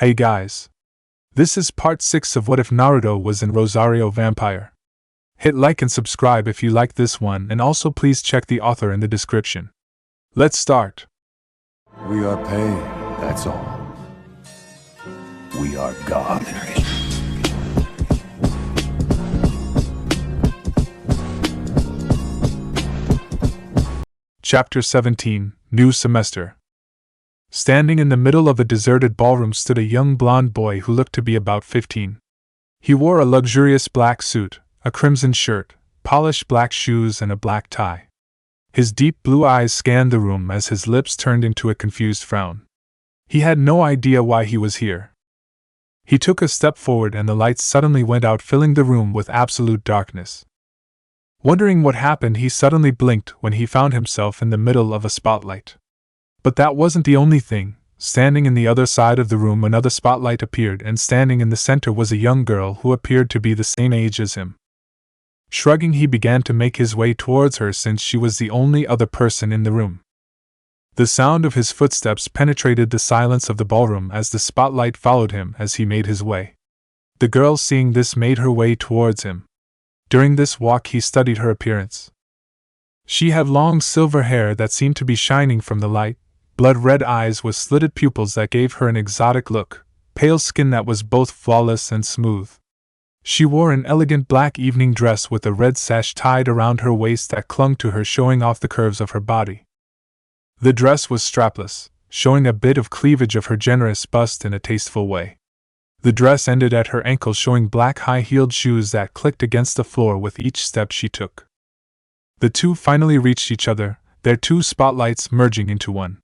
Hey guys. This is part 6 of What If Naruto Was in Rosario Vampire. Hit like and subscribe if you like this one, and also please check the author in the description. Let's start. We are paid, that's all. We are God. Chapter 17, New Semester. Standing in the middle of a deserted ballroom stood a young blonde boy who looked to be about 15. He wore a luxurious black suit, a crimson shirt, polished black shoes, and a black tie. His deep blue eyes scanned the room as his lips turned into a confused frown. He had no idea why he was here. He took a step forward and the lights suddenly went out, filling the room with absolute darkness. Wondering what happened, he suddenly blinked when he found himself in the middle of a spotlight. But that wasn't the only thing. Standing in the other side of the room, another spotlight appeared, and standing in the center was a young girl who appeared to be the same age as him. Shrugging, he began to make his way towards her since she was the only other person in the room. The sound of his footsteps penetrated the silence of the ballroom as the spotlight followed him as he made his way. The girl, seeing this, made her way towards him. During this walk, he studied her appearance. She had long silver hair that seemed to be shining from the light, blood-red eyes with slitted pupils that gave her an exotic look, pale skin that was both flawless and smooth. She wore an elegant black evening dress with a red sash tied around her waist that clung to her, showing off the curves of her body. The dress was strapless, showing a bit of cleavage of her generous bust in a tasteful way. The dress ended at her ankles, showing black high-heeled shoes that clicked against the floor with each step she took. The two finally reached each other, their two spotlights merging into one.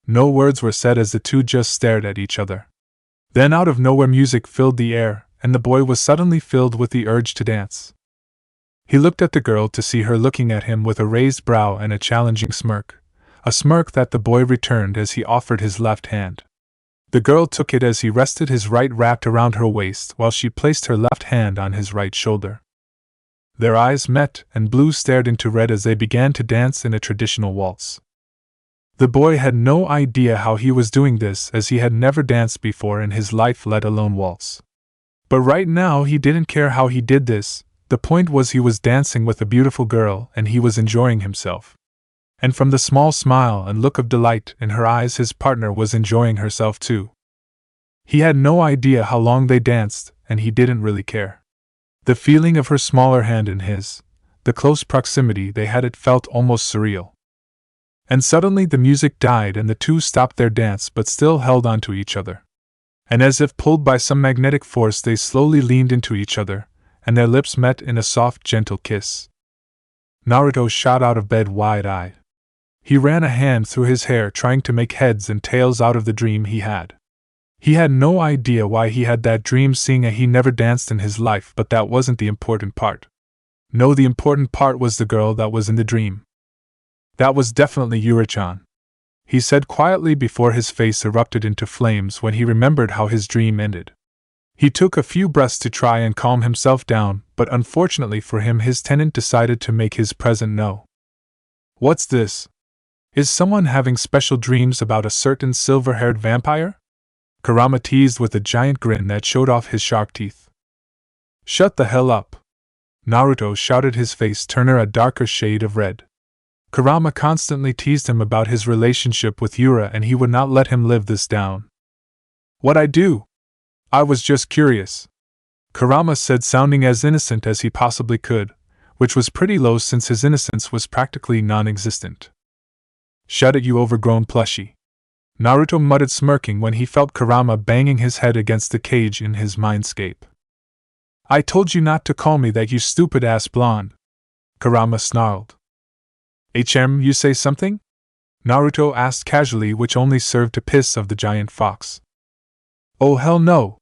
No words were said as the two just stared at each other. Then out of nowhere, music filled the air, and the boy was suddenly filled with the urge to dance. He looked at the girl to see her looking at him with a raised brow and a challenging smirk, a smirk that the boy returned as he offered his left hand. The girl took it as he rested his right wrapped around her waist while she placed her left hand on his right shoulder. Their eyes met, and blue stared into red as they began to dance in a traditional waltz. The boy had no idea how he was doing this, as he had never danced before in his life, let alone waltz. But right now he didn't care how he did this. The point was he was dancing with a beautiful girl and he was enjoying himself. And from the small smile and look of delight in her eyes, his partner was enjoying herself too. He had no idea how long they danced, and he didn't really care. The feeling of her smaller hand in his, the close proximity they had, it felt almost surreal. And suddenly the music died and the two stopped their dance but still held on to each other. And as if pulled by some magnetic force, they slowly leaned into each other, and their lips met in a soft, gentle kiss. Naruto shot out of bed wide-eyed. He ran a hand through his hair, trying to make heads and tails out of the dream he had. He had no idea why he had that dream, seeing he never danced in his life, but that wasn't the important part. No, the important part was the girl that was in the dream. That was definitely Yuri-chan, he said quietly before his face erupted into flames when he remembered how his dream ended. He took a few breaths to try and calm himself down, but unfortunately for him, his tenant decided to make his presence known. What's this? Is someone having special dreams about a certain silver-haired vampire? Kurama teased with a giant grin that showed off his sharp teeth. Shut the hell up! Naruto shouted, his face turning a darker shade of red. Kurama constantly teased him about his relationship with Yura and he would not let him live this down. What I do? I was just curious, Kurama said, sounding as innocent as he possibly could, which was pretty low since his innocence was practically non-existent. Shut it, you overgrown plushie, Naruto muttered, smirking when he felt Kurama banging his head against the cage in his mindscape. I told you not to call me that, you stupid-ass blonde, Kurama snarled. You say something? Naruto asked casually, which only served to piss off the giant fox. Oh hell no!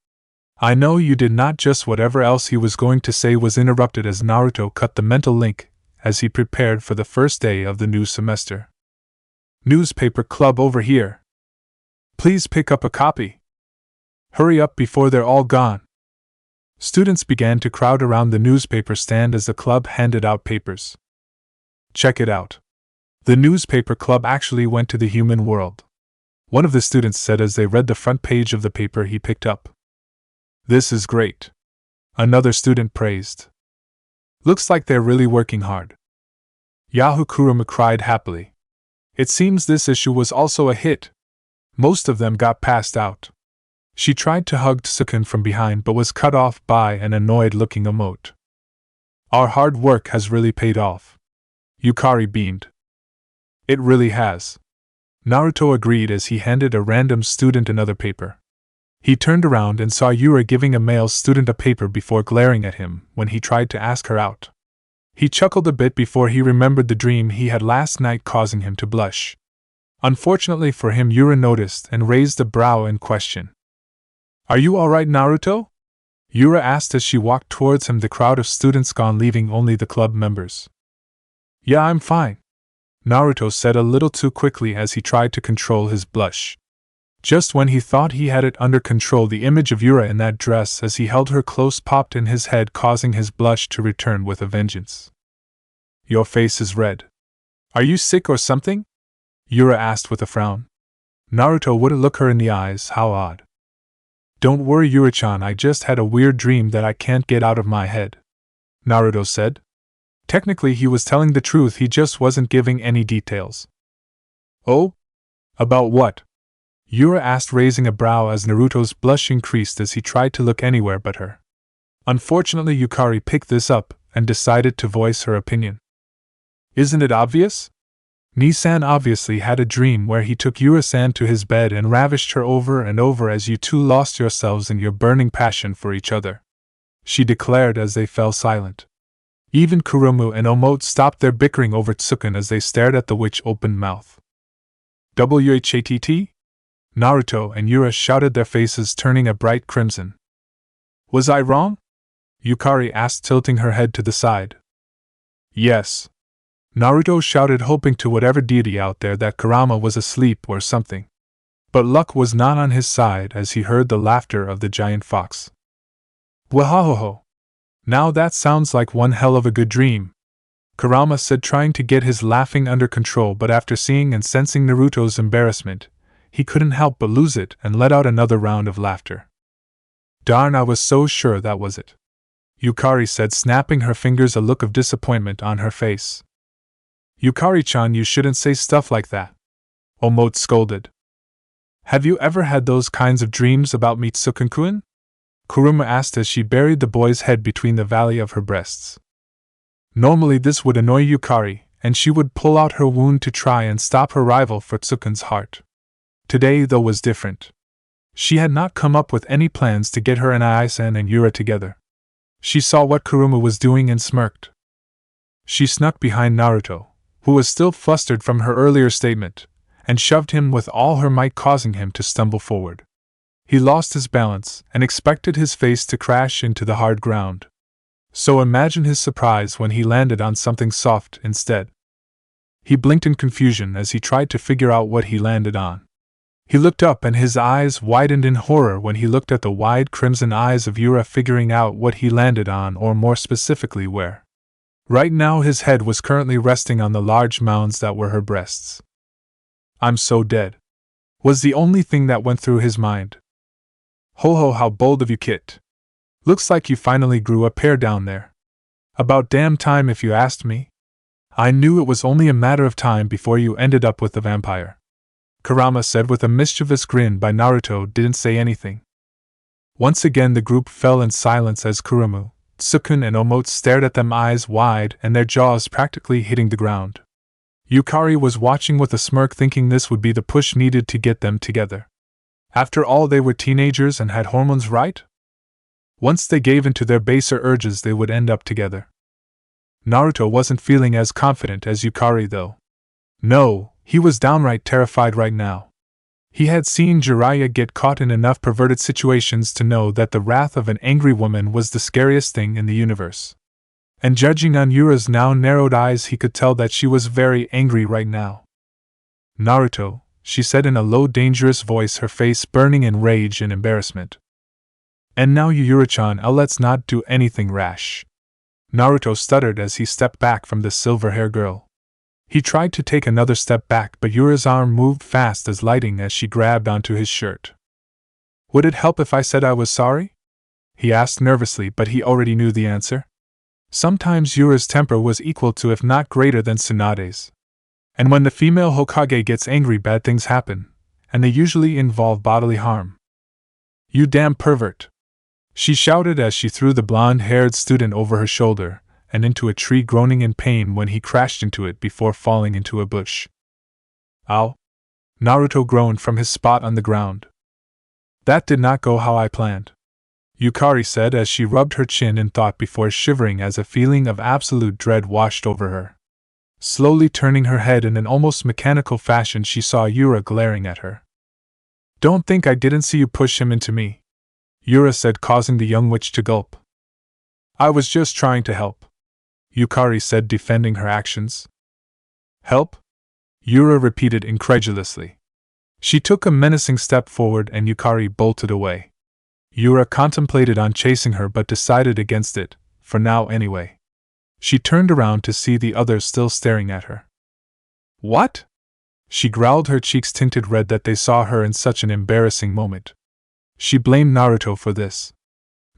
I know you did not. Just whatever else he was going to say was interrupted as Naruto cut the mental link as he prepared for the first day of the new semester. Newspaper club over here. Please pick up a copy. Hurry up before they're all gone. Students began to crowd around the newspaper stand as the club handed out papers. Check it out. The newspaper club actually went to the human world. one of the students said as they read the front page of the paper he picked up. This is great, another student praised. Looks like they're really working hard. Yahoo! Kuruma cried happily. It seems this issue was also a hit. Most of them got passed out. She tried to hug Tsukun from behind but was cut off by an annoyed-looking emote. Our hard work has really paid off. Yukari beamed. It really has. Naruto agreed as he handed a random student another paper. He turned around and saw Yura giving a male student a paper before glaring at him when he tried to ask her out. He chuckled a bit before he remembered the dream he had last night causing him to blush. Unfortunately for him, Yura noticed and raised a brow in question. Are you alright, Naruto? Yura asked as she walked towards him, the crowd of students gone, leaving only the club members. Yeah, I'm fine, Naruto said a little too quickly as he tried to control his blush. Just when he thought he had it under control, the image of Yura in that dress as he held her close popped in his head, causing his blush to return with a vengeance. Your face is red. Are you sick or something? Yura asked with a frown. Naruto wouldn't look her in the eyes. How odd. Don't worry, Yura-chan, I just had a weird dream that I can't get out of my head, Naruto said. Technically he was telling the truth, he just wasn't giving any details. Oh? About what? Yura asked, raising a brow as Naruto's blush increased as he tried to look anywhere but her. Unfortunately, Yukari picked this up and decided to voice her opinion. Isn't it obvious? Nisan obviously had a dream where he took Yura-san to his bed and ravished her over and over as you two lost yourselves in your burning passion for each other, she declared as they fell silent. Even Kurumu and Omote stopped their bickering over Tsukun as they stared at the witch open-mouthed. WHATT? Naruto and Yura shouted, their faces turning a bright crimson. Was I wrong? Yukari asked, tilting her head to the side. Yes. Naruto shouted, hoping to whatever deity out there that Kurama was asleep or something. But luck was not on his side as he heard the laughter of the giant fox. Wahahoho! Now that sounds like one hell of a good dream, Kurama said, trying to get his laughing under control, but after seeing and sensing Naruto's embarrassment, he couldn't help but lose it and let out another round of laughter. Darn, I was so sure that was it, Yukari said, snapping her fingers, a look of disappointment on her face. Yukari-chan, you shouldn't say stuff like that, Omote scolded. Have you ever had those kinds of dreams about me, Tsukun-kun? Kuruma asked as she buried the boy's head between the valley of her breasts. Normally this would annoy Yukari, and she would pull out her wound to try and stop her rival for Tsukun's heart. Today, though, was different. She had not come up with any plans to get her and Ai-san and Yura together. She saw what Kuruma was doing and smirked. She snuck behind Naruto, who was still flustered from her earlier statement, and shoved him with all her might, causing him to stumble forward. He lost his balance and expected his face to crash into the hard ground. So imagine his surprise when he landed on something soft instead. He blinked in confusion as he tried to figure out what he landed on. He looked up and his eyes widened in horror when he looked at the wide crimson eyes of Yura, figuring out what he landed on, or more specifically where. Right now his head was currently resting on the large mounds that were her breasts. I'm so dead, was the only thing that went through his mind. Ho ho, how bold of you, Kit. Looks like you finally grew a pair down there. About damn time if you asked me. I knew it was only a matter of time before you ended up with the vampire, Kurama said with a mischievous grin, but Naruto didn't say anything. Once again the group fell in silence as Kurumu, Tsukun and Omote stared at them, eyes wide and their jaws practically hitting the ground. Yukari was watching with a smirk, thinking this would be the push needed to get them together. After all, they were teenagers and had hormones, right? Once they gave in to their baser urges, they would end up together. Naruto wasn't feeling as confident as Yukari, though. No, he was downright terrified right now. He had seen Jiraiya get caught in enough perverted situations to know that the wrath of an angry woman was the scariest thing in the universe. And judging on Yura's now narrowed eyes, he could tell that she was very angry right now. Naruto, she said in a low, dangerous voice, her face burning in rage and embarrassment. And now Yura-chan, let's not do anything rash, Naruto stuttered as he stepped back from the silver-haired girl. He tried to take another step back, but Yura's arm moved fast as lightning as she grabbed onto his shirt. Would it help if I said I was sorry? He asked nervously, but he already knew the answer. Sometimes Yura's temper was equal to, if not greater than, Tsunade's. And when the female Hokage gets angry, bad things happen, and they usually involve bodily harm. You damn pervert! She shouted as she threw the blonde-haired student over her shoulder and into a tree, groaning in pain when he crashed into it before falling into a bush. Ow! Naruto groaned from his spot on the ground. That did not go how I planned, Yukari said as she rubbed her chin in thought before shivering as a feeling of absolute dread washed over her. Slowly turning her head in an almost mechanical fashion, she saw Yura glaring at her. Don't think I didn't see you push him into me, Yura said, causing the young witch to gulp. I was just trying to help, Yukari said, defending her actions. Help? Yura repeated incredulously. She took a menacing step forward and Yukari bolted away. Yura contemplated on chasing her but decided against it, for now anyway. She turned around to see the others still staring at her. What? She growled, her cheeks tinted red that they saw her in such an embarrassing moment. She blamed Naruto for this.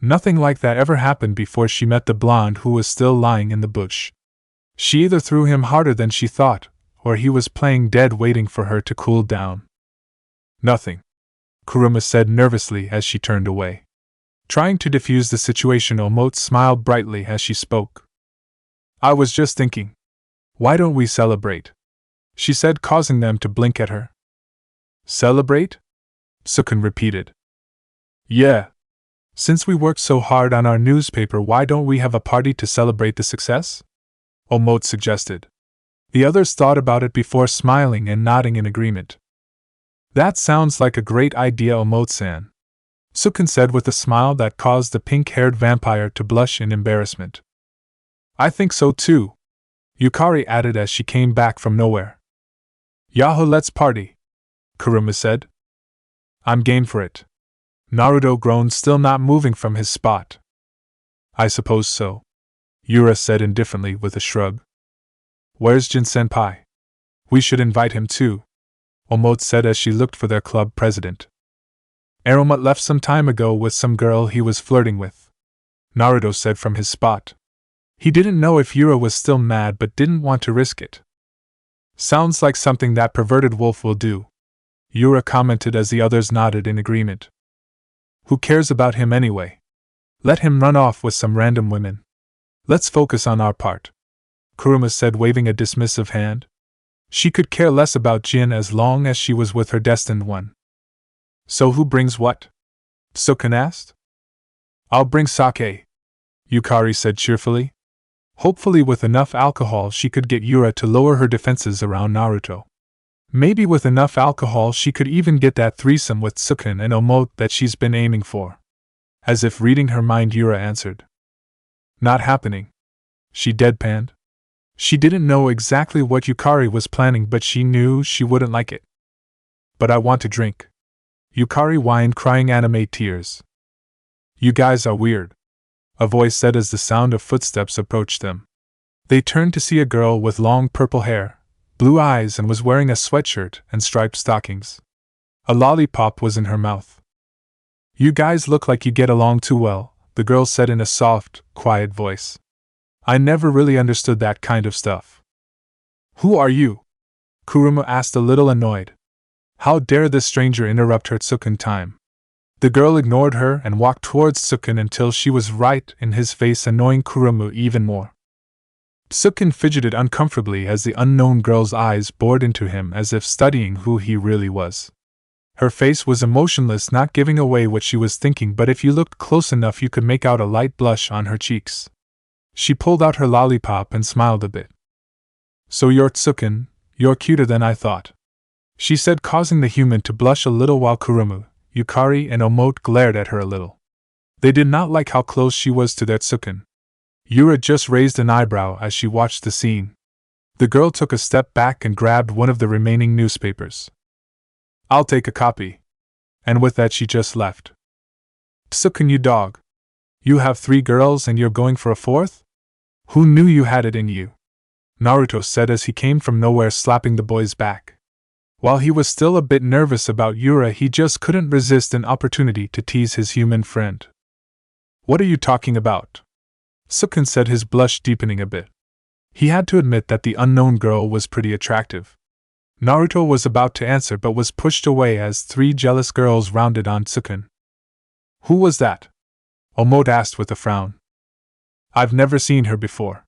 Nothing like that ever happened before she met the blonde who was still lying in the bush. She either threw him harder than she thought, or he was playing dead waiting for her to cool down. Nothing, Kuruma said nervously as she turned away. Trying to defuse the situation, Omote smiled brightly as she spoke. I was just thinking. Why don't we celebrate? She said, causing them to blink at her. Celebrate? Sukun repeated. Yeah. Since we worked so hard on our newspaper, why don't we have a party to celebrate the success? Omote suggested. The others thought about it before smiling and nodding in agreement. That sounds like a great idea, Omote-san, Sukun said with a smile that caused the pink-haired vampire to blush in embarrassment. I think so too, Yukari added as she came back from nowhere. Yahoo, let's party, Kuruma said. I'm game for it. Naruto groaned, still not moving from his spot. I suppose so, Yura said indifferently with a shrug. Where's Jin-senpai? We should invite him too, Omote said as she looked for their club president. Aromut left some time ago with some girl he was flirting with, Naruto said from his spot. He didn't know if Yura was still mad but didn't want to risk it. Sounds like something that perverted wolf will do, Yura commented as the others nodded in agreement. Who cares about him anyway? Let him run off with some random women. Let's focus on our part, Kuruma said, waving a dismissive hand. She could care less about Jin as long as she was with her destined one. So who brings what? Sukun asked. I'll bring sake, Yukari said cheerfully. Hopefully with enough alcohol she could get Yura to lower her defenses around Naruto. Maybe with enough alcohol she could even get that threesome with Sukun and Omote that she's been aiming for. As if reading her mind, Yura answered. Not happening, she deadpanned. She didn't know exactly what Yukari was planning, but she knew she wouldn't like it. But I want to drink, Yukari whined, crying anime tears. You guys are weird, a voice said as the sound of footsteps approached them. They turned to see a girl with long purple hair, blue eyes, and was wearing a sweatshirt and striped stockings. A lollipop was in her mouth. You guys look like you get along too well, the girl said in a soft, quiet voice. I never really understood that kind of stuff. Who are you? Kuruma asked, a little annoyed. How dare this stranger interrupt her Sukun time? The girl ignored her and walked towards Sukun until she was right in his face, annoying Kuruma even more. Sukun fidgeted uncomfortably as the unknown girl's eyes bored into him as if studying who he really was. Her face was emotionless, not giving away what she was thinking, but if you looked close enough you could make out a light blush on her cheeks. She pulled out her lollipop and smiled a bit. So you're Sukun, you're cuter than I thought, she said, causing the human to blush a little while Kuruma, Yukari, and Omote glared at her a little. They did not like how close she was to their Sukun. Yura just raised an eyebrow as she watched the scene. The girl took a step back and grabbed one of the remaining newspapers. I'll take a copy. And with that she just left. Sukun, you dog. You have 3 girls and you're going for a 4th? Who knew you had it in you? Naruto said as he came from nowhere, slapping the boy's back. While he was still a bit nervous about Yura, he just couldn't resist an opportunity to tease his human friend. What are you talking about? Sukun said, his blush deepening a bit. He had to admit that the unknown girl was pretty attractive. Naruto was about to answer but was pushed away as 3 jealous girls rounded on Sukun. Who was that? Omote asked with a frown. I've never seen her before.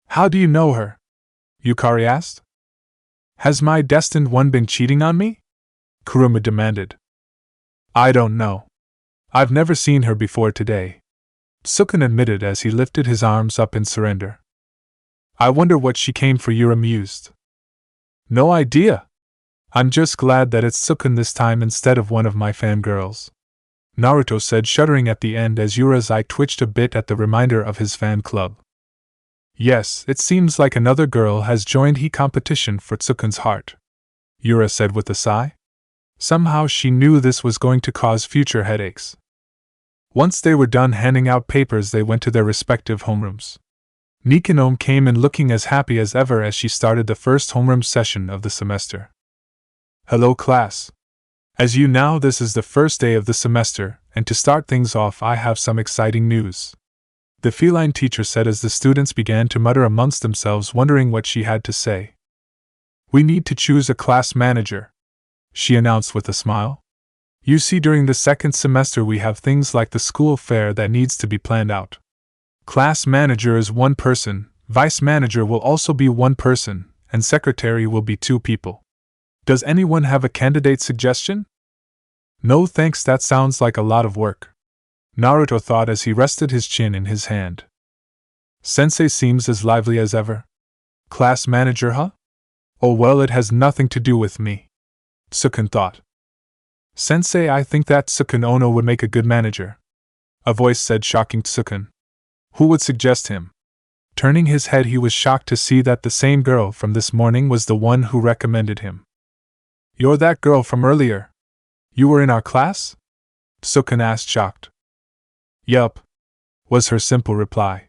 How do you know her? Yukari asked. Has my destined one been cheating on me? Kuruma demanded. I don't know. I've never seen her before today, Sukun admitted as he lifted his arms up in surrender. I wonder what she came for, Yura mused. No idea. I'm just glad that it's Sukun this time instead of one of my fangirls, Naruto said, shuddering at the end as Yura's eye twitched a bit at the reminder of his fan club. Yes, it seems like another girl has joined the competition for Tsukun's heart, Yura said with a sigh. Somehow she knew this was going to cause future headaches. Once they were done handing out papers, they went to their respective homerooms. Nikanome came in looking as happy as ever as she started the first homeroom session of the semester. Hello class. As you know, this is the first day of the semester, and to start things off I have some exciting news, the feline teacher said as the students began to mutter amongst themselves, wondering what she had to say. We need to choose a class manager, she announced with a smile. You see, during the second semester we have things like the school fair that needs to be planned out. Class manager is 1 person, vice manager will also be 1 person, and secretary will be 2 people. Does anyone have a candidate suggestion? No thanks, that sounds like a lot of work, Naruto thought as he rested his chin in his hand. Sensei seems as lively as ever. Class manager, huh? Oh well, it has nothing to do with me, Sukun thought. Sensei, I think that Sukun Ono would make a good manager, a voice said, shocking Sukun. Who would suggest him? Turning his head, he was shocked to see that the same girl from this morning was the one who recommended him. You're that girl from earlier? You were in our class? Sukun asked, shocked. Yup, was her simple reply.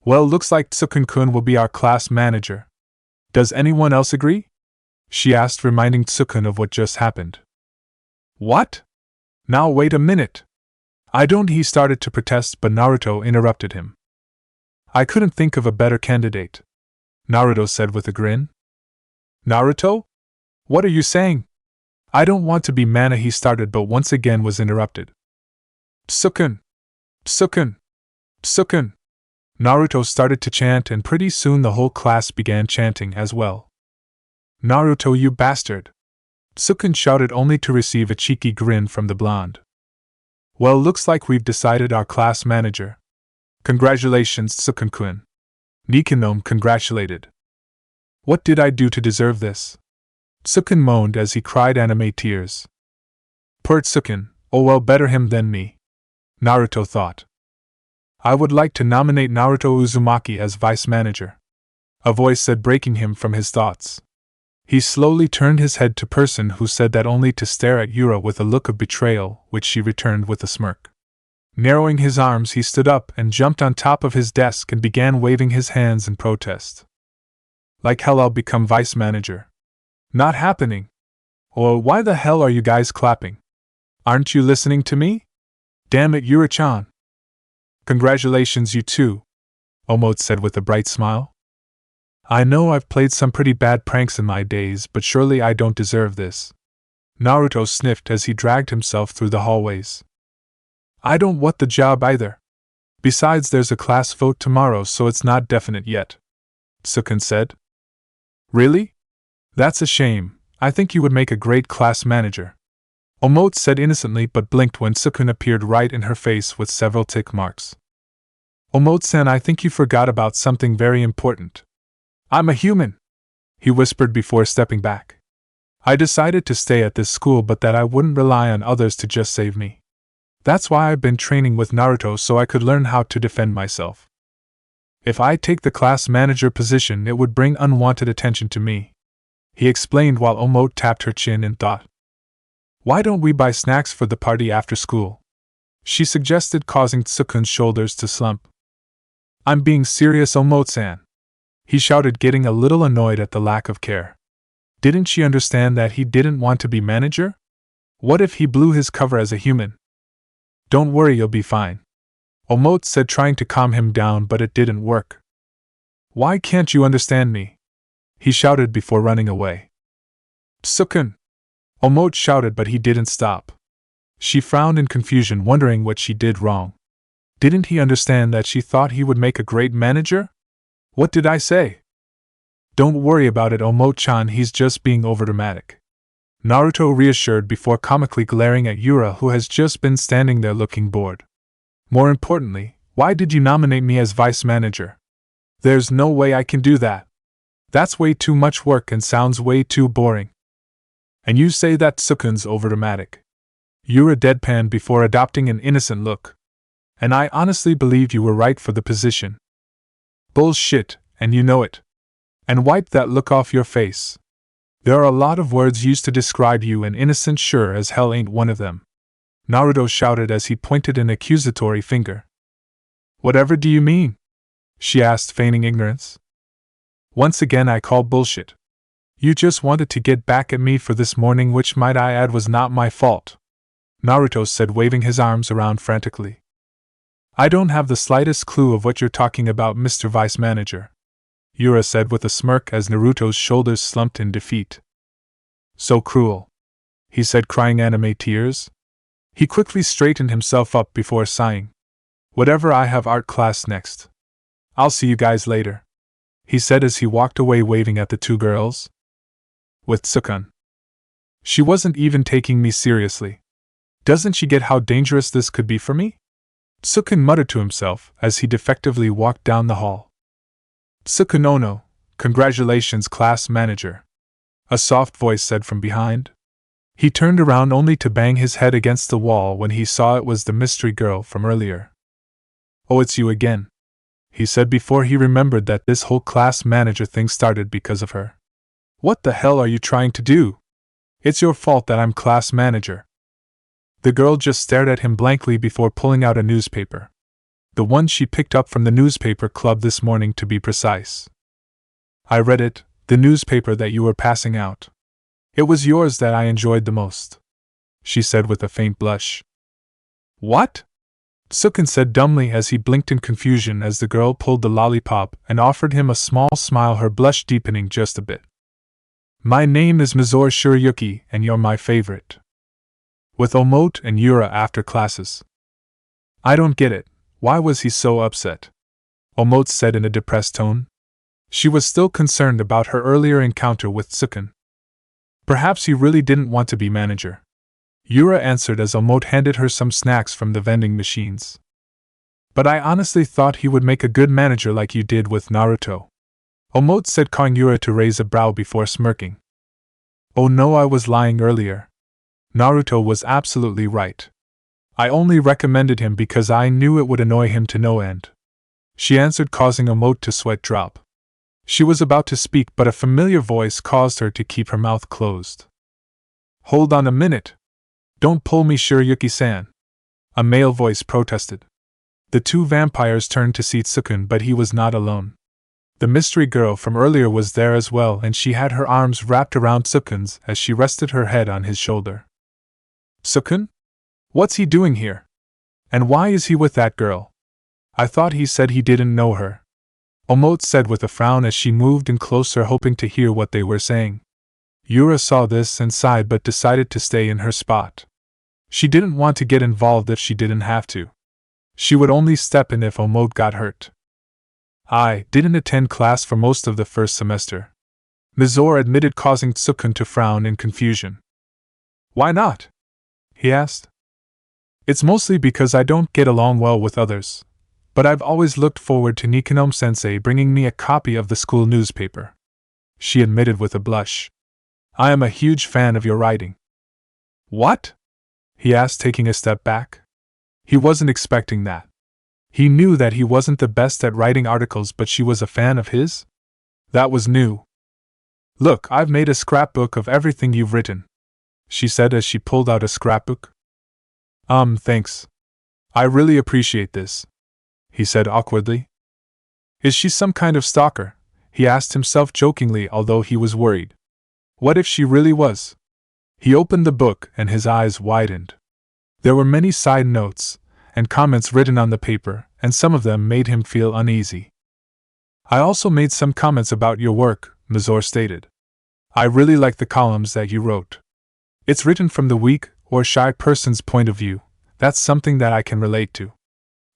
Well, looks like Tsukun-kun will be our class manager. Does anyone else agree? She asked, reminding Tsukun of what just happened. What? Now wait a minute. I don't, he started to protest, but Naruto interrupted him. I couldn't think of a better candidate, Naruto said with a grin. Naruto? What are you saying? I don't want to be mana, he started, but once again was interrupted. Tsukun! Tsukun! Tsukun! Naruto started to chant, and pretty soon the whole class began chanting as well. Naruto, you bastard! Tsukun shouted, only to receive a cheeky grin from the blonde. Well, looks like we've decided our class manager. Congratulations, Tsukun-kun. Nikanome congratulated. What did I do to deserve this? Tsukun moaned as he cried anime tears. Poor Tsukun, oh well, better him than me, Naruto thought. I would like to nominate Naruto Uzumaki as vice manager, a voice said, breaking him from his thoughts. He slowly turned his head to person who said that only to stare at Yura with a look of betrayal, which she returned with a smirk. Narrowing his arms, he stood up and jumped on top of his desk and began waving his hands in protest. Like hell, I'll become vice manager. Not happening. Oh, why the hell are you guys clapping? Aren't you listening to me? Damn it, Yura-chan. Congratulations, you too, Omote said with a bright smile. I know I've played some pretty bad pranks in my days, but surely I don't deserve this. Naruto sniffed as he dragged himself through the hallways. I don't want the job either. Besides, there's a class vote tomorrow, so it's not definite yet, Tsukun said. Really? That's a shame. I think you would make a great class manager, Omote said innocently, but blinked when Tsukun appeared right in her face with several tick marks. Omote-san, I think you forgot about something very important. I'm a human, he whispered before stepping back. I decided to stay at this school, but that I wouldn't rely on others to just save me. That's why I've been training with Naruto, so I could learn how to defend myself. If I take the class manager position, it would bring unwanted attention to me, he explained while Omote tapped her chin in thought. Why don't we buy snacks for the party after school? She suggested, causing Tsukun's shoulders to slump. I'm being serious, Omote-san. he shouted, getting a little annoyed at the lack of care. Didn't she understand that he didn't want to be manager? What if he blew his cover as a human? Don't worry, you'll be fine, Omote said, trying to calm him down, but it didn't work. Why can't you understand me? He shouted before running away. Tsukun! Omote shouted, but he didn't stop. She frowned in confusion, wondering what she did wrong. Didn't he understand that she thought he would make a great manager? What did I say? Don't worry about it, Omote-chan, he's just being overdramatic, Naruto reassured before comically glaring at Yura, who has just been standing there looking bored. More importantly, why did you nominate me as vice manager? There's no way I can do that. That's way too much work and sounds way too boring. And you say that Tsukun's overdramatic. Yura deadpanned before adopting an innocent look. And I honestly believe you were right for the position. Bullshit, and you know it. And wipe that look off your face. There are a lot of words used to describe you, and innocent sure as hell ain't one of them, Naruto shouted as he pointed an accusatory finger. Whatever do you mean? She asked, feigning ignorance. Once again I call bullshit. You just wanted to get back at me for this morning, which might I add was not my fault, Naruto said, waving his arms around frantically. I don't have the slightest clue of what you're talking about, Mr. Vice Manager, Yura said with a smirk as Naruto's shoulders slumped in defeat. So cruel, he said, crying anime tears. He quickly straightened himself up before sighing. Whatever, I have art class next. I'll see you guys later, he said as he walked away, waving at the two girls. With Tsukun. She wasn't even taking me seriously. Doesn't she get how dangerous this could be for me? Tsukun muttered to himself as he defectively walked down the hall. Tsukun Ono, congratulations, class manager, a soft voice said from behind. He turned around only to bang his head against the wall when he saw it was the mystery girl from earlier. Oh, it's you again, he said before he remembered that this whole class manager thing started because of her. What the hell are you trying to do? It's your fault that I'm class manager. The girl just stared at him blankly before pulling out a newspaper. The one she picked up from the newspaper club this morning, to be precise. I read it, the newspaper that you were passing out. It was yours that I enjoyed the most, she said with a faint blush. What? Tsukun said dumbly as he blinked in confusion as the girl pulled the lollipop and offered him a small smile, her blush deepening just a bit. My name is Mizore Shiryuki, and you're my favorite. With Omote and Yura after classes. I don't get it, why was he so upset? Omote said in a depressed tone. She was still concerned about her earlier encounter with Tsukun. Perhaps he really didn't want to be manager, Yura answered as Omote handed her some snacks from the vending machines. But I honestly thought he would make a good manager like you did with Naruto, Omote said, calling Yura to raise a brow before smirking. Oh no, I was lying earlier. Naruto was absolutely right. I only recommended him because I knew it would annoy him to no end, she answered, causing Omote to sweat drop. She was about to speak, but a familiar voice caused her to keep her mouth closed. Hold on a minute. Don't pull me, Shiryuki-san, a male voice protested. The two vampires turned to see Tsukun, but he was not alone. The mystery girl from earlier was there as well, and she had her arms wrapped around Tsukun's as she rested her head on his shoulder. Tsukun? What's he doing here? And why is he with that girl? I thought he said he didn't know her, Omote said with a frown as she moved in closer, hoping to hear what they were saying. Yura saw this and sighed but decided to stay in her spot. She didn't want to get involved if she didn't have to. She would only step in if Omote got hurt. I didn't attend class for most of the first semester, Mizore admitted, causing Tsukun to frown in confusion. Why not? He asked. It's mostly because I don't get along well with others, but I've always looked forward to Nikonome-sensei bringing me a copy of the school newspaper, she admitted with a blush. I am a huge fan of your writing. What? He asked, taking a step back. He wasn't expecting that. He knew that he wasn't the best at writing articles, but she was a fan of his? That was new. Look, I've made a scrapbook of everything you've written, she said as she pulled out a scrapbook. Thanks. I really appreciate this, he said awkwardly. Is she some kind of stalker? he asked himself jokingly, although he was worried. What if she really was? He opened the book and his eyes widened. There were many side notes and comments written on the paper, and some of them made him feel uneasy. I also made some comments about your work, Mazor stated. I really like the columns that you wrote. It's written from the weak or shy person's point of view. That's something that I can relate to,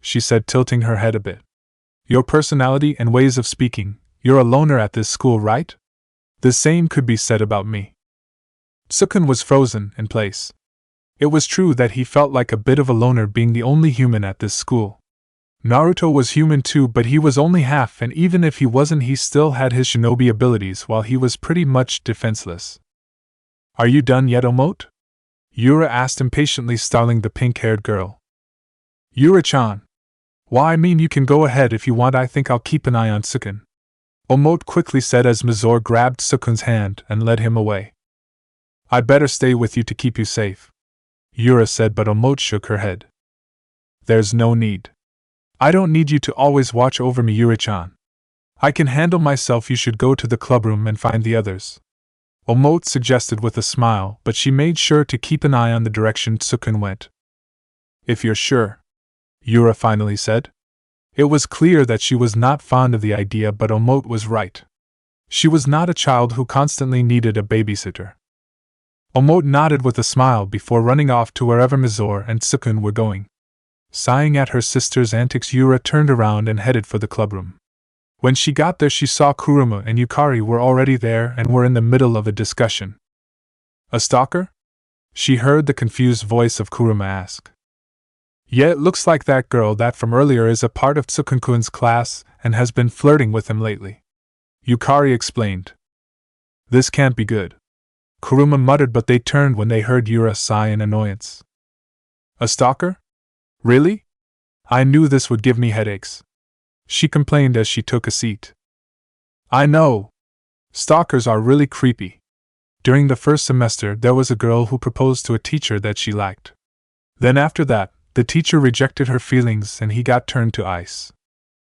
she said, tilting her head a bit. Your personality and ways of speaking, you're a loner at this school, right? The same could be said about me. Sukun was frozen in place. It was true that he felt like a bit of a loner being the only human at this school. Naruto was human too, but he was only half, and even if he wasn't, he still had his shinobi abilities while he was pretty much defenseless. Are you done yet, Omote? Yura asked impatiently, startling the pink-haired girl. Yura-chan. Why, I mean, you can go ahead if you want. I think I'll keep an eye on Sukun, Omote quickly said as Mazor grabbed Sukun's hand and led him away. I'd better stay with you to keep you safe, Yura said, but Omote shook her head. There's no need. I don't need you to always watch over me, Yura-chan. I can handle myself. You should go to the clubroom and find the others, Omote suggested with a smile, but she made sure to keep an eye on the direction Sukun went. If you're sure, Yura finally said. It was clear that she was not fond of the idea, but Omote was right. She was not a child who constantly needed a babysitter. Omote nodded with a smile before running off to wherever Mazor and Sukun were going. Sighing at her sister's antics, Yura turned around and headed for the clubroom. When she got there, she saw Kuruma and Yukari were already there and were in the middle of a discussion. A stalker? She heard the confused voice of Kuruma ask. Yeah, it looks like that girl that from earlier is a part of Tsukun-kun's class and has been flirting with him lately, Yukari explained. This can't be good, Kuruma muttered, but they turned when they heard Yura sigh in annoyance. A stalker? Really? I knew this would give me headaches, she complained as she took a seat. I know. Stalkers are really creepy. During the first semester, there was a girl who proposed to a teacher that she liked. Then after that, the teacher rejected her feelings and he got turned to ice,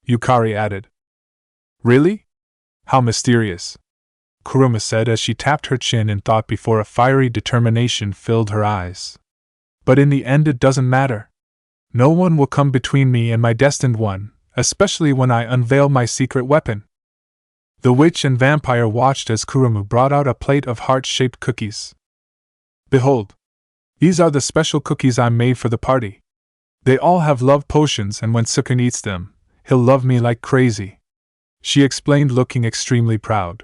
Yukari added. Really? How mysterious, Kuruma said as she tapped her chin in thought before a fiery determination filled her eyes. But in the end, it doesn't matter. No one will come between me and my destined one, especially when I unveil my secret weapon. The witch and vampire watched as Kuruma brought out a plate of heart-shaped cookies. Behold! These are the special cookies I made for the party. They all have love potions, and when Sukun eats them, he'll love me like crazy, she explained, looking extremely proud.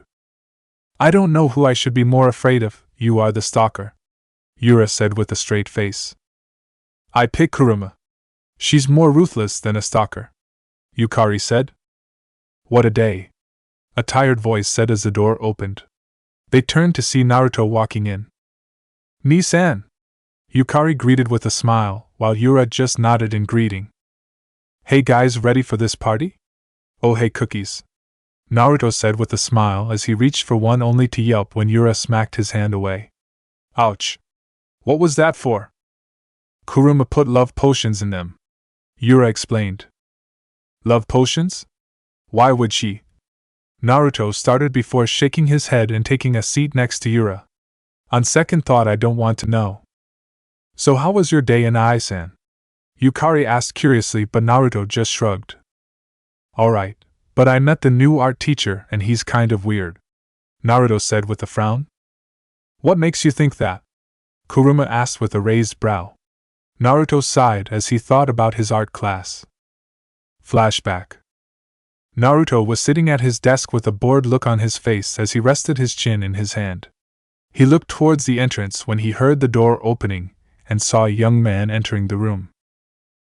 I don't know who I should be more afraid of. You are the stalker, Yura said with a straight face. I pick Kuruma. She's more ruthless than a stalker, Yukari said. What a day, a tired voice said as the door opened. They turned to see Naruto walking in. Ni-san, Yukari greeted with a smile, while Yura just nodded in greeting. Hey guys, ready for this party? Oh hey cookies, Naruto said with a smile as he reached for one only to yelp when Yura smacked his hand away. Ouch! What was that for? Kuruma put love potions in them, Yura explained. Love potions? Why would she? Naruto started before shaking his head and taking a seat next to Yura. On second thought, I don't want to know. So how was your day in Ai-san? Yukari asked curiously, but Naruto just shrugged. Alright, but I met the new art teacher and he's kind of weird, Naruto said with a frown. What makes you think that? Kuruma asked with a raised brow. Naruto sighed as he thought about his art class. Flashback. Naruto was sitting at his desk with a bored look on his face as he rested his chin in his hand. He looked towards the entrance when he heard the door opening and saw a young man entering the room.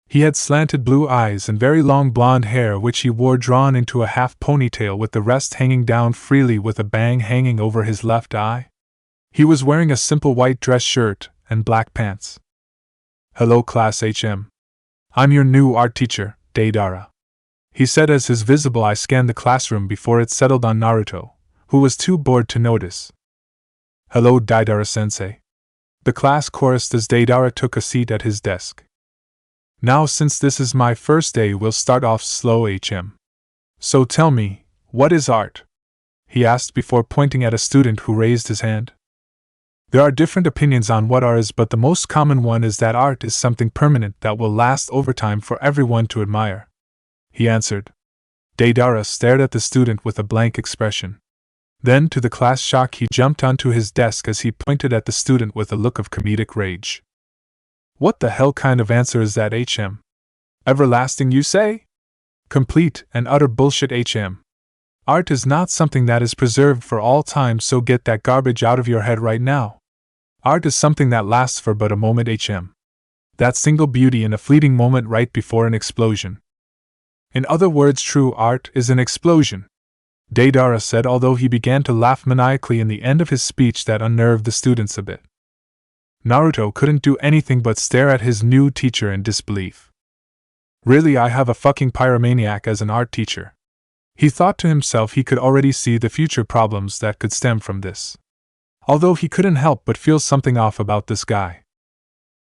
He had slanted blue eyes and very long blonde hair, which he wore drawn into a half ponytail with the rest hanging down freely with a bang hanging over his left eye. He was wearing a simple white dress shirt and black pants. Hello class HM. I'm your new art teacher, Deidara, he said as his visible eye scanned the classroom before it settled on Naruto, who was too bored to notice. Hello Deidara-sensei. The class chorused as Deidara took a seat at his desk. Now since this is my first day, we'll start off slow HM. So tell me, what is art? he asked before pointing at a student who raised his hand. There are different opinions on what art is, but the most common one is that art is something permanent that will last over time for everyone to admire, he answered. Deidara stared at the student with a blank expression. Then, to the class shock, he jumped onto his desk as he pointed at the student with a look of comedic rage. What the hell kind of answer is that, HM? Everlasting, you say? Complete and utter bullshit, HM. Art is not something that is preserved for all time, so get that garbage out of your head right now. Art is something that lasts for but a moment, HM. That single beauty in a fleeting moment right before an explosion. In other words, true art is an explosion, Deidara said, although he began to laugh maniacally in the end of his speech that unnerved the students a bit. Naruto couldn't do anything but stare at his new teacher in disbelief. Really, I have a fucking pyromaniac as an art teacher. He thought to himself he could already see the future problems that could stem from this. Although he couldn't help but feel something off about this guy.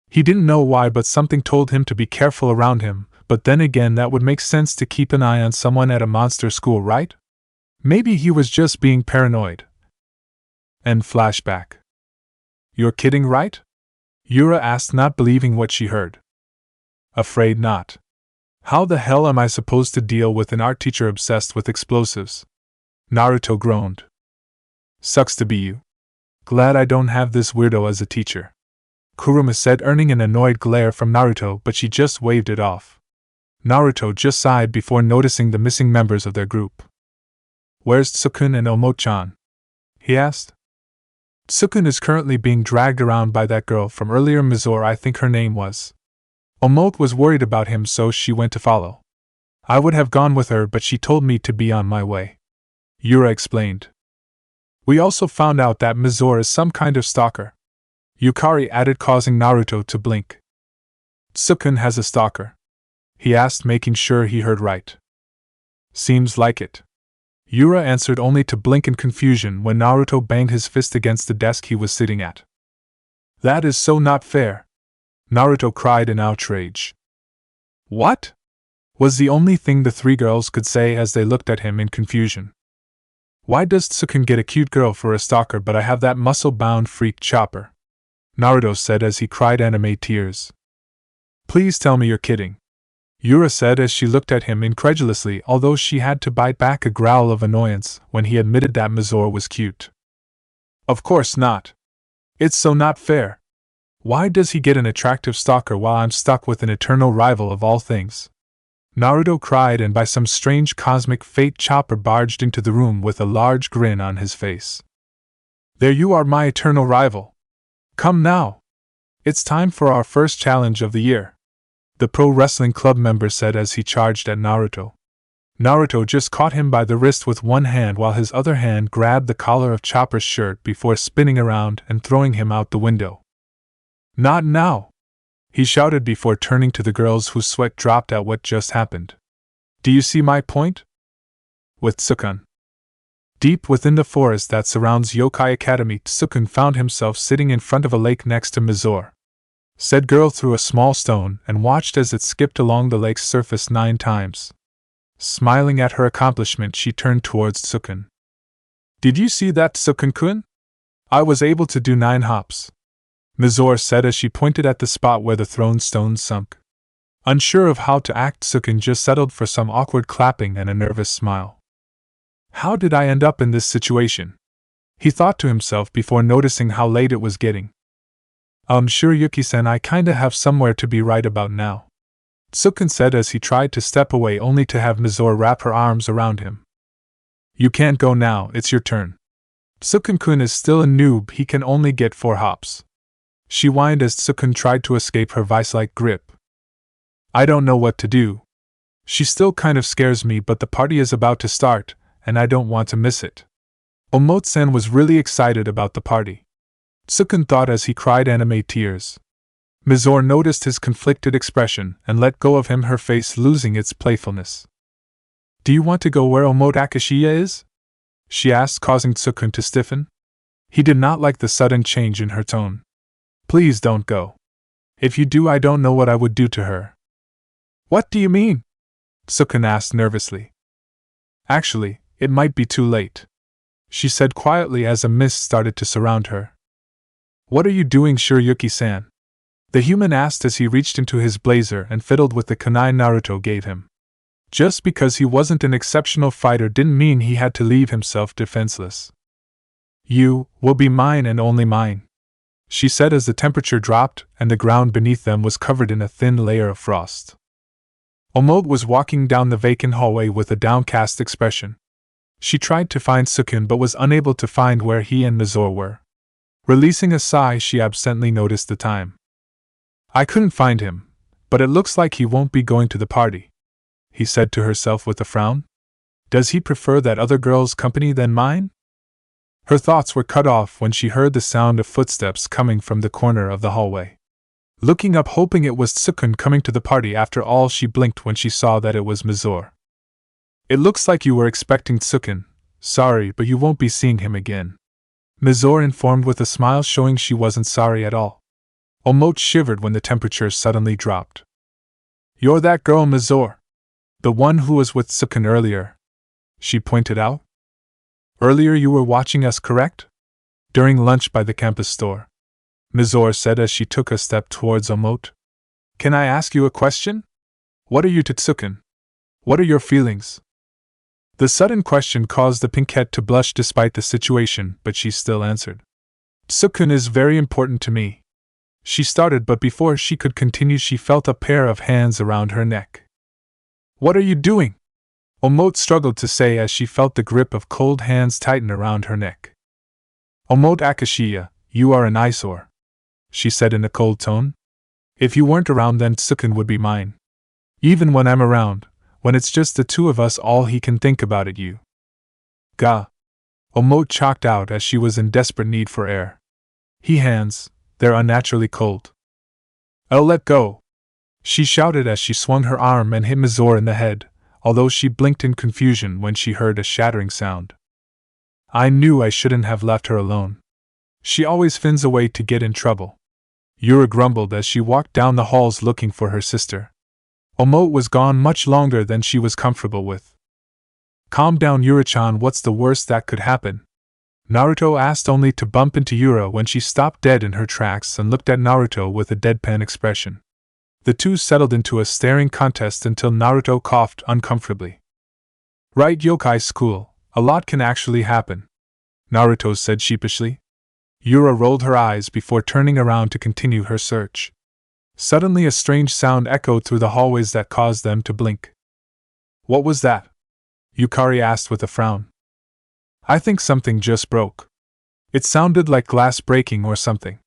He didn't know why, but something told him to be careful around him, but then again that would make sense to keep an eye on someone at a monster school, right? Maybe he was just being paranoid. End flashback. You're kidding, right? Yura asked, not believing what she heard. Afraid not. How the hell am I supposed to deal with an art teacher obsessed with explosives? Naruto groaned. Sucks to be you. Glad I don't have this weirdo as a teacher, Kuruma said, earning an annoyed glare from Naruto, but she just waved it off. Naruto just sighed before noticing the missing members of their group. Where's Tsukun and Omo-chan? He asked. Tsukun is currently being dragged around by that girl from earlier, Mizore, I think her name was. Omote was worried about him, so she went to follow. I would have gone with her, but she told me to be on my way, Yura explained. We also found out that Mizore is some kind of stalker, Yukari added, causing Naruto to blink. Tsukun has a stalker? He asked, making sure he heard right. Seems like it, Yura answered, only to blink in confusion when Naruto banged his fist against the desk he was sitting at. That is so not fair, Naruto cried in outrage. What? Was the only thing the three girls could say as they looked at him in confusion. Why does Tsukun get a cute girl for a stalker, but I have that muscle-bound freak Chopper? Naruto said as he cried anime tears. Please tell me you're kidding, Yura said as she looked at him incredulously, although she had to bite back a growl of annoyance when he admitted that Mizore was cute. Of course not. It's so not fair. Why does he get an attractive stalker while I'm stuck with an eternal rival of all things? Naruto cried, and by some strange cosmic fate Chopper barged into the room with a large grin on his face. There you are, my eternal rival. Come now. It's time for our first challenge of the year, the pro wrestling club member said as he charged at Naruto. Naruto just caught him by the wrist with one hand while his other hand grabbed the collar of Chopper's shirt before spinning around and throwing him out the window. Not now, he shouted before turning to the girls, whose sweat dropped at what just happened. Do you see my point? With Tsukun. Deep within the forest that surrounds Yokai Academy, Tsukun found himself sitting in front of a lake next to Mizore. Said girl threw a small stone and watched as it skipped along the lake's surface 9 times. Smiling at her accomplishment, she turned towards Tsukun. Did you see that, Tsukun-kun? I was able to do 9 hops, Mizore said as she pointed at the spot where the thrown stones sunk. Unsure of how to act, Tsukun just settled for some awkward clapping and a nervous smile. How did I end up in this situation? He thought to himself before noticing how late it was getting. I'm sure Yuki-san, I kinda have somewhere to be right about now, Tsukun said as he tried to step away, only to have Mizore wrap her arms around him. You can't go now, it's your turn. Tsukun-kun is still a noob, he can only get 4 hops. She whined as Tsukun tried to escape her vice-like grip. I don't know what to do. She still kind of scares me, but the party is about to start, and I don't want to miss it. Omote-san was really excited about the party, Tsukun thought as he cried anime tears. Mizore noticed his conflicted expression and let go of him, her face losing its playfulness. Do you want to go where Omote Akashiya is? She asked, causing Tsukun to stiffen. He did not like the sudden change in her tone. Please don't go. If you do, I don't know what I would do to her. What do you mean? Tsukun asked nervously. Actually, it might be too late. she said quietly as a mist started to surround her. What are you doing, Shiryuki-san? The human asked as he reached into his blazer and fiddled with the kunai Naruto gave him. Just because he wasn't an exceptional fighter didn't mean he had to leave himself defenseless. You will be mine and only mine, she said as the temperature dropped and the ground beneath them was covered in a thin layer of frost. Omote was walking down the vacant hallway with a downcast expression. She tried to find Sukun but was unable to find where he and Mizore were. Releasing a sigh, she absently noticed the time. I couldn't find him, but it looks like he won't be going to the party, he said to herself with a frown. Does he prefer that other girl's company than mine? Her thoughts were cut off when she heard the sound of footsteps coming from the corner of the hallway. Looking up, hoping it was Sukun coming to the party, after all, she blinked when she saw that it was Mizore. It looks like you were expecting Sukun. Sorry, but you won't be seeing him again, Mizore informed with a smile, showing she wasn't sorry at all. Omote shivered when the temperature suddenly dropped. You're that girl, Mizore. The one who was with Sukun earlier, she pointed out. Earlier you were watching us, correct? During lunch by the campus store, Mizore said as she took a step towards Omote. Can I ask you a question? What are you to Sukun? What are your feelings? The sudden question caused the pinkette to blush despite the situation, but she still answered. Sukun is very important to me. She started, but before she could continue she felt a pair of hands around her neck. What are you doing? Omote struggled to say as she felt the grip of cold hands tighten around her neck. Omote Akashiya, you are an eyesore, she said in a cold tone. If you weren't around, then Sukun would be mine. Even when I'm around, when it's just the two of us, all he can think about is you. Gah! Omote chalked out as she was in desperate need for air. He hands, they're unnaturally cold. I'll let go, she shouted as she swung her arm and hit Mizore in the head, although she blinked in confusion when she heard a shattering sound. I knew I shouldn't have left her alone. She always finds a way to get in trouble, Yura grumbled as she walked down the halls looking for her sister. Omote was gone much longer than she was comfortable with. Calm down, Yura-chan, what's the worst that could happen? Naruto asked, only to bump into Yura when she stopped dead in her tracks and looked at Naruto with a deadpan expression. The two settled into a staring contest until Naruto coughed uncomfortably. Right, yokai school, a lot can actually happen, Naruto said sheepishly. Yura rolled her eyes before turning around to continue her search. Suddenly a strange sound echoed through the hallways that caused them to blink. What was that? Yukari asked with a frown. I think something just broke. It sounded like glass breaking or something,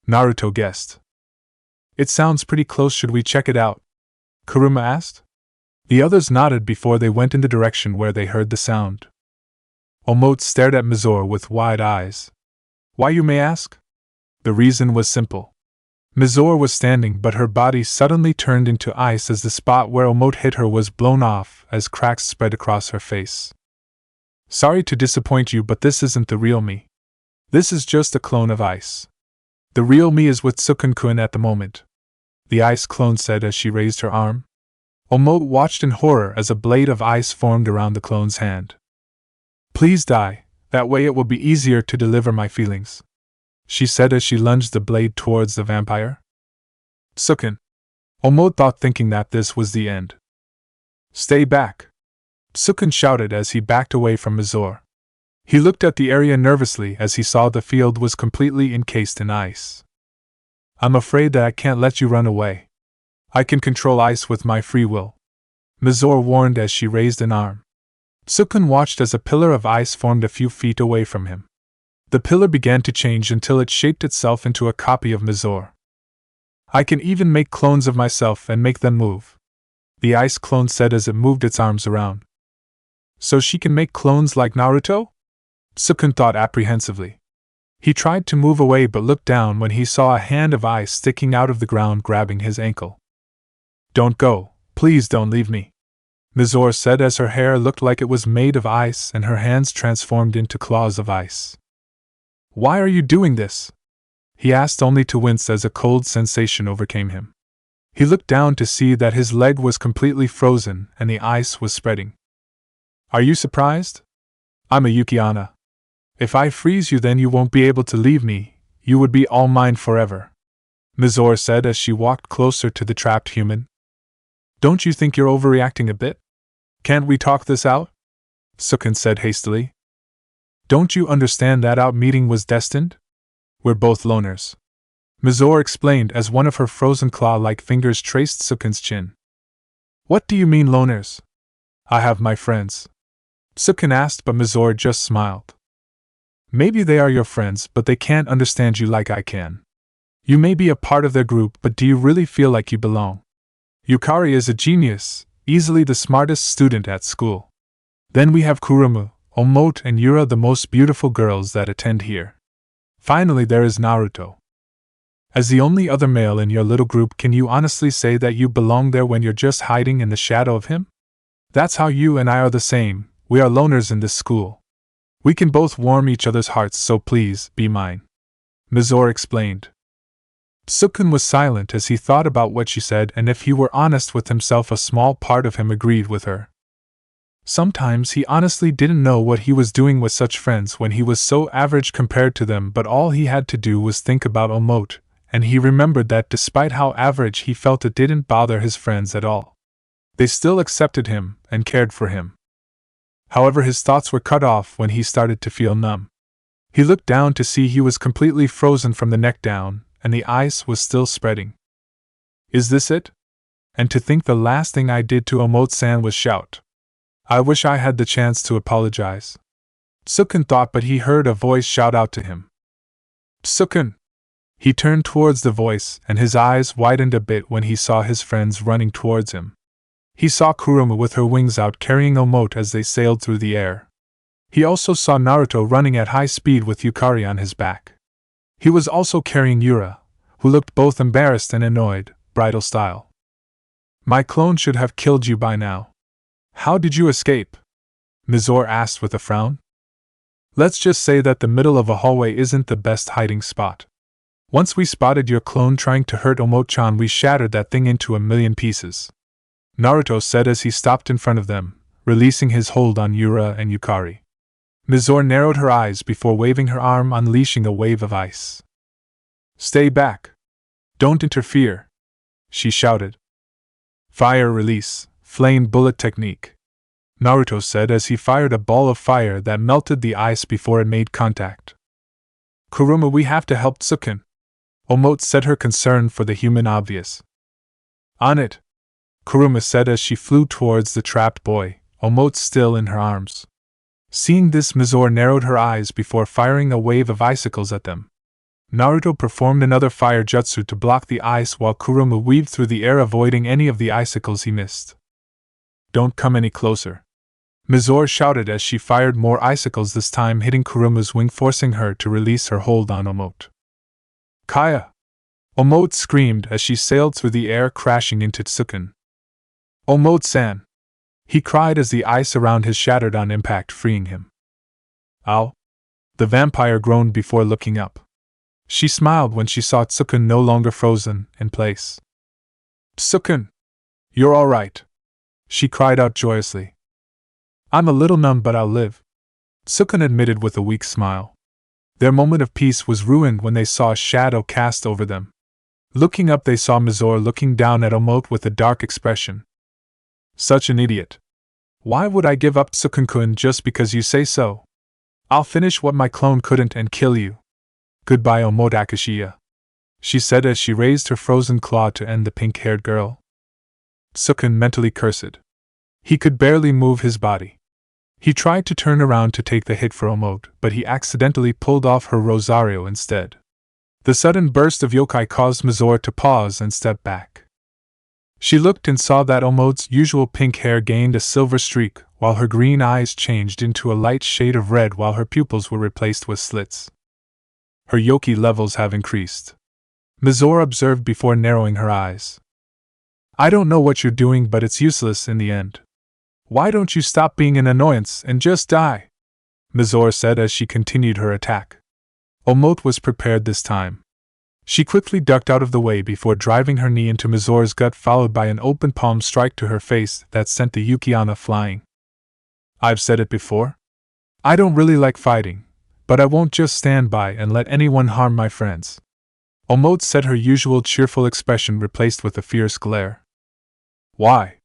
Naruto guessed. It sounds pretty close, should we check it out? Kuruma asked. The others nodded before they went in the direction where they heard the sound. Omote stared at Mizore with wide eyes. Why, you may ask? The reason was simple. Mizore was standing, but her body suddenly turned into ice as the spot where Omote hit her was blown off as cracks spread across her face. Sorry to disappoint you, but this isn't the real me. This is just a clone of ice. The real me is with Sukun-kun at the moment, the ice clone said as she raised her arm. Omote watched in horror as a blade of ice formed around the clone's hand. Please die, that way it will be easier to deliver my feelings, she said as she lunged the blade towards the vampire. Sukun, Omote thought, thinking that this was the end. Stay back, Sukun shouted as he backed away from Mizore. He looked at the area nervously as he saw the field was completely encased in ice. I'm afraid that I can't let you run away. I can control ice with my free will, Mizore warned as she raised an arm. Sukun watched as a pillar of ice formed a few feet away from him. The pillar began to change until it shaped itself into a copy of Mizore. I can even make clones of myself and make them move, the ice clone said as it moved its arms around. So she can make clones like Naruto? Sukun thought apprehensively. He tried to move away but looked down when he saw a hand of ice sticking out of the ground grabbing his ankle. Don't go, please don't leave me, Mizore said as her hair looked like it was made of ice and her hands transformed into claws of ice. Why are you doing this? He asked, only to wince as a cold sensation overcame him. He looked down to see that his leg was completely frozen and the ice was spreading. Are you surprised? I'm a Yukiana, If I freeze you, then you won't be able to leave me, you would be all mine forever, Mizore said as she walked closer to the trapped human. Don't you think you're overreacting a bit? Can't we talk this out? Sukun said hastily. Don't you understand that our meeting was destined? We're both loners, Mizore explained as one of her frozen claw-like fingers traced Sukun's chin. What do you mean loners? I have my friends, Sukun asked, but Mizore just smiled. Maybe they are your friends, but they can't understand you like I can. You may be a part of their group, but do you really feel like you belong? Yukari is a genius, easily the smartest student at school. Then we have Kurumu, Omote, and Yura, the most beautiful girls that attend here. Finally, there is Naruto. As the only other male in your little group, can you honestly say that you belong there when you're just hiding in the shadow of him? That's how you and I are the same. We are loners in this school. We can both warm each other's hearts, so please, be mine, Mizore explained. Sukun was silent as he thought about what she said, and if he were honest with himself, a small part of him agreed with her. Sometimes he honestly didn't know what he was doing with such friends when he was so average compared to them, but all he had to do was think about Omote, and he remembered that despite how average he felt, it didn't bother his friends at all. They still accepted him and cared for him. However, his thoughts were cut off when he started to feel numb. He looked down to see he was completely frozen from the neck down, and the ice was still spreading. Is this it? And to think the last thing I did to Omote-san was shout. I wish I had the chance to apologize, Sukun thought, but he heard a voice shout out to him. Sukun! He turned towards the voice, and his eyes widened a bit when he saw his friends running towards him. He saw Kurumu with her wings out carrying Omote as they sailed through the air. He also saw Naruto running at high speed with Yukari on his back. He was also carrying Yura, who looked both embarrassed and annoyed, bridal style. My clone should have killed you by now. How did you escape? Mizore asked with a frown. Let's just say that the middle of a hallway isn't the best hiding spot. Once we spotted your clone trying to hurt Omote-chan, we shattered that thing into 1,000,000 pieces, Naruto said as he stopped in front of them, releasing his hold on Yura and Yukari. Mizore narrowed her eyes before waving her arm, unleashing a wave of ice. Stay back. Don't interfere, she shouted. Fire release, flame bullet technique, Naruto said as he fired a ball of fire that melted the ice before it made contact. Kurumu, we have to help Sukun, Omote said, her concern for the human obvious. On it, Kurumu said as she flew towards the trapped boy, Omote still in her arms. Seeing this, Mizore narrowed her eyes before firing a wave of icicles at them. Naruto performed another fire jutsu to block the ice while Kurumu weaved through the air, avoiding any of the icicles he missed. Don't come any closer, Mizore shouted as she fired more icicles, this time hitting Kurumu's wing, forcing her to release her hold on Omote. Kaya! Omote screamed as she sailed through the air, crashing into Sukun. Omote-san! He cried as the ice around his shattered on impact, freeing him. Ow! The vampire groaned before looking up. She smiled when she saw Sukun no longer frozen in place. Sukun! You're all right, she cried out joyously. I'm a little numb, but I'll live, Sukun admitted with a weak smile. Their moment of peace was ruined when they saw a shadow cast over them. Looking up, they saw Mizore looking down at Omote with a dark expression. Such an idiot. Why would I give up Sukun-kun just because you say so? I'll finish what my clone couldn't and kill you. Goodbye, Omote Akashiya, she said as she raised her frozen claw to end the pink-haired girl. Sukun mentally cursed. He could barely move his body. He tried to turn around to take the hit for Omote, but he accidentally pulled off her Rosario instead. The sudden burst of yokai caused Mizore to pause and step back. She looked and saw that Omote's usual pink hair gained a silver streak, while her green eyes changed into a light shade of red, while her pupils were replaced with slits. Her yoki levels have increased, Mizore observed before narrowing her eyes. I don't know what you're doing, but it's useless in the end. Why don't you stop being an annoyance and just die? Mizore said as she continued her attack. Omote was prepared this time. She quickly ducked out of the way before driving her knee into Mizore's gut, followed by an open palm strike to her face that sent the Yukiana flying. I've said it before. I don't really like fighting, But I won't just stand by and let anyone harm my friends. Omote said, her usual cheerful expression replaced with a fierce glare. Why?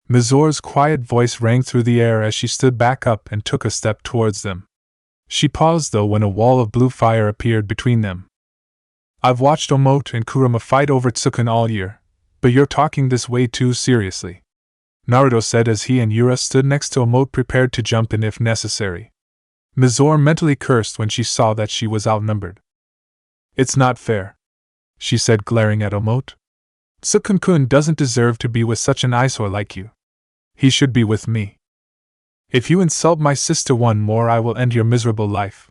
Mizor's quiet voice rang through the air as she stood back up and took a step towards them. She paused though when a wall of blue fire appeared between them. I've watched Omote and Kurama fight over Tsukun all year, but you're talking this way too seriously, Naruto said as he and Yura stood next to Omote prepared to jump in if necessary. Mizor mentally cursed when she saw that she was outnumbered. It's not fair, she said, glaring at Omote. Tsukun-kun doesn't deserve to be with such an eyesore like you. He should be with me. If you insult my sister one more, I will end your miserable life.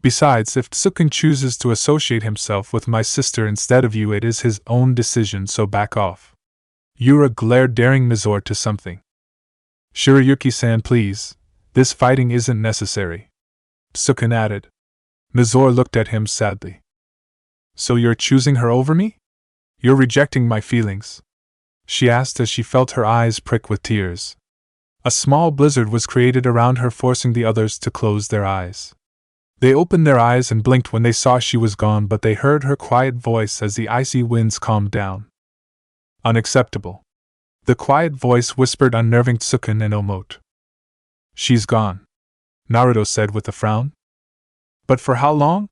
Besides, if Tsukun chooses to associate himself with my sister instead of you, it is his own decision, so back off. Yura glared, daring Mizor to something. Shirayuki-san, please, this fighting isn't necessary, Tsukun added. Mizor looked at him sadly. So you're choosing her over me? You're rejecting my feelings? She asked as she felt her eyes prick with tears. A small blizzard was created around her, forcing the others to close their eyes. They opened their eyes and blinked when they saw she was gone, but they heard her quiet voice as the icy winds calmed down. Unacceptable. The quiet voice whispered, unnerving Tsukun and Omote. She's gone, Naruto said with a frown. But for how long?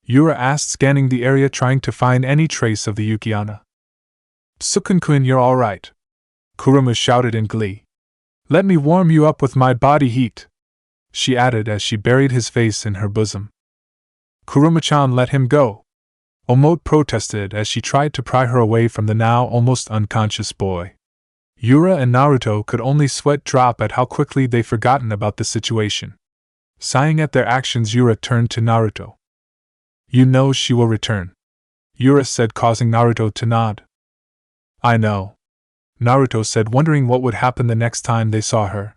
Yura asked, scanning the area trying to find any trace of the Yukiana. Tsukun-kun, you're all right, Kurama shouted in glee. Let me warm you up with my body heat, she added as she buried his face in her bosom. Kurama-chan, let him go, Omote protested as she tried to pry her away from the now almost unconscious boy. Yura and Naruto could only sweat drop at how quickly they'd forgotten about the situation. Sighing at their actions, Yura turned to Naruto. You know she will return, Yura said, causing Naruto to nod. I know, Naruto said, wondering what would happen the next time they saw her.